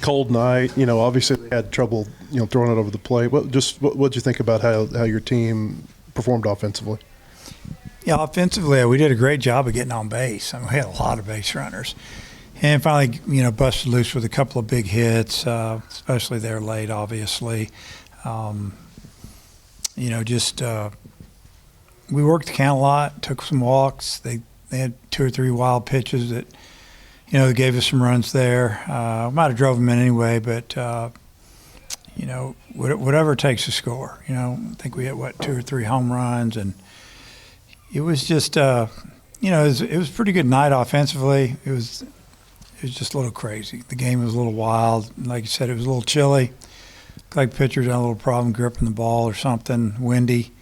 cold night. Obviously they had trouble, throwing it over the plate. What'd you think about how your team performed offensively? Yeah, offensively, we did a great job of getting on base. I mean, we had a lot of base runners. And finally, busted loose with a couple of big hits, especially there late, obviously. We worked the count a lot, took some walks. They had 2 or 3 wild pitches that, they gave us some runs there. Might have drove them in anyway, but, whatever it takes to score. I think we had, 2 or 3 home runs, and it was just, it was a pretty good night offensively. It was just a little crazy. The game was a little wild. Like you said, it was a little chilly. Like pitchers had a little problem gripping the ball or something, windy.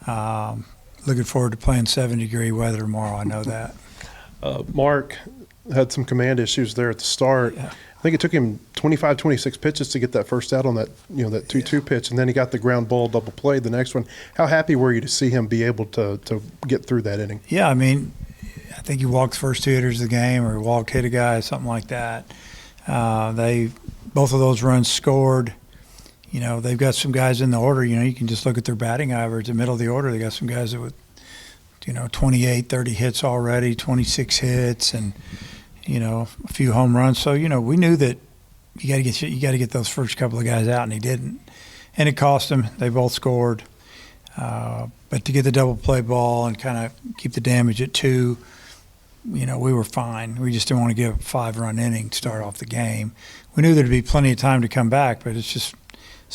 Looking forward to playing 70-degree weather tomorrow. I know that. Mark had some command issues there at the start. Yeah. I think it took him 25, 26 pitches to get that first out on that, that 2-2 pitch, and then he got the ground ball double play the next one. How happy were you to see him be able to get through that inning? Yeah, I mean, I think he walked the first 2 hitters of the game, or hit a guy, something like that. Both of those runs scored. They've got some guys in the order. You can just look at their batting average. The middle of the order, they got some guys that with, 28, 30 hits already, 26 hits, and a few home runs. So we knew that you got to get those first couple of guys out, and he didn't, and it cost them. They both scored, but to get the double play ball and kind of keep the damage at 2. We were fine. We just didn't want to give a 5-run inning to start off the game. We knew there'd be plenty of time to come back, but it's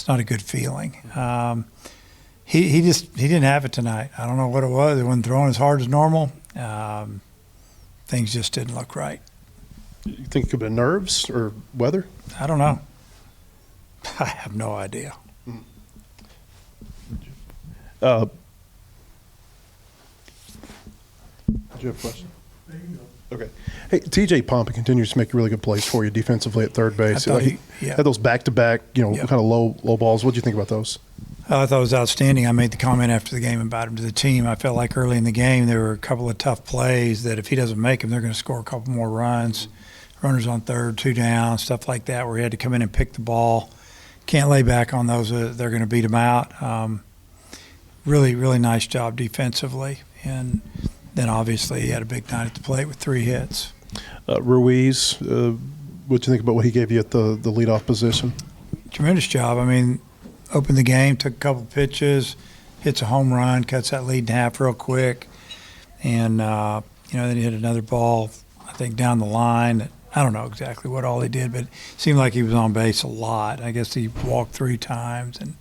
not a good feeling. He didn't have it tonight. I don't know what it was. He wasn't throwing as hard as normal. Things just didn't look right. You think it could have been nerves or weather? I don't know. I have no idea. Did you have a question? Okay. Hey, TJ Pompa continues to make really good plays for you defensively at third base. He had those back-to-back, kind of low balls. What did you think about those? I thought it was outstanding. I made the comment after the game about him to the team. I felt like early in the game there were a couple of tough plays that if he doesn't make them, they're going to score a couple more runs. Runners on third, 2 down, stuff like that, where he had to come in and pick the ball. Can't lay back on those. They're going to beat him out. Really, really nice job defensively. And then obviously he had a big night at the plate with 3 hits. Ruiz, what do you think about what he gave you at the leadoff position? Tremendous job. I mean, opened the game, took a couple pitches, hits a home run, cuts that lead in half real quick. And, then he hit another ball, I think, down the line. I don't know exactly what all he did, but it seemed like he was on base a lot. I guess he walked 3 times and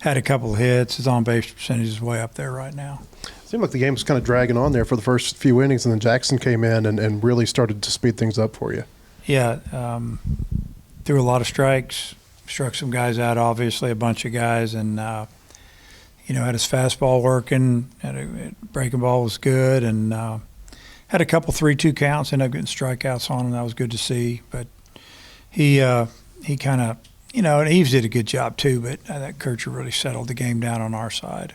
had a couple of hits. His on-base percentage is way up there right now. It seemed like the game was kind of dragging on there for the first few innings, and then Jackson came in and really started to speed things up for you. Yeah, threw a lot of strikes, struck some guys out, obviously, a bunch of guys, and, had his fastball working, breaking ball was good, and had a couple 3-2 counts, ended up getting strikeouts on him. That was good to see. But he kind of, and Eves did a good job too, but that Kircher really settled the game down on our side.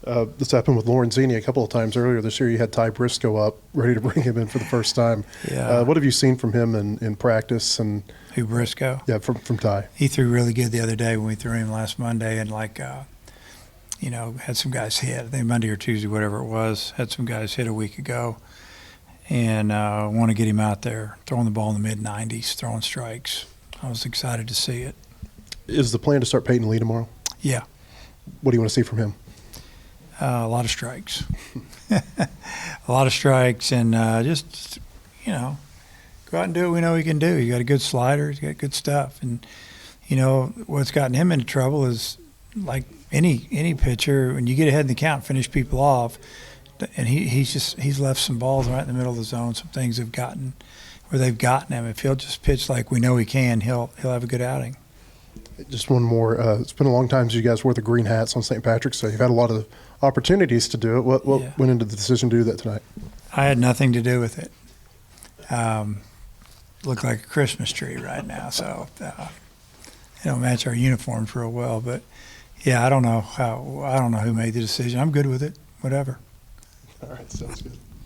This happened with Lorenzini a couple of times earlier this year. You had Ty Briscoe up, ready to bring him in for the first time. Yeah. What have you seen from him in practice? And Who, Briscoe? Yeah, from Ty. He threw really good the other day when we threw him last Monday, and had some guys hit. I think Monday or Tuesday, whatever it was, had some guys hit a week ago. And want to get him out there, throwing the ball in the mid-90s, throwing strikes. I was excited to see it. Is the plan to start Peyton Lee tomorrow? Yeah. What do you want to see from him? A lot of strikes. A lot of strikes, and just go out and do what we know he can do. He got a good slider. He's got good stuff. And, what's gotten him into trouble is, like any pitcher, when you get ahead in the count, finish people off, and he's left some balls right in the middle of the zone. Some things have gotten where they've gotten him. If he'll just pitch like we know he can, he'll have a good outing. Just one more. It's been a long time since you guys wore the green hats on St. Patrick's Day. You've had a lot of opportunities to do it. What went into the decision to do that tonight? I had nothing to do with it. Look like a Christmas tree right now, so they don't match our uniforms real well. But yeah, I don't know who made the decision. I'm good with it. Whatever. All right, sounds good.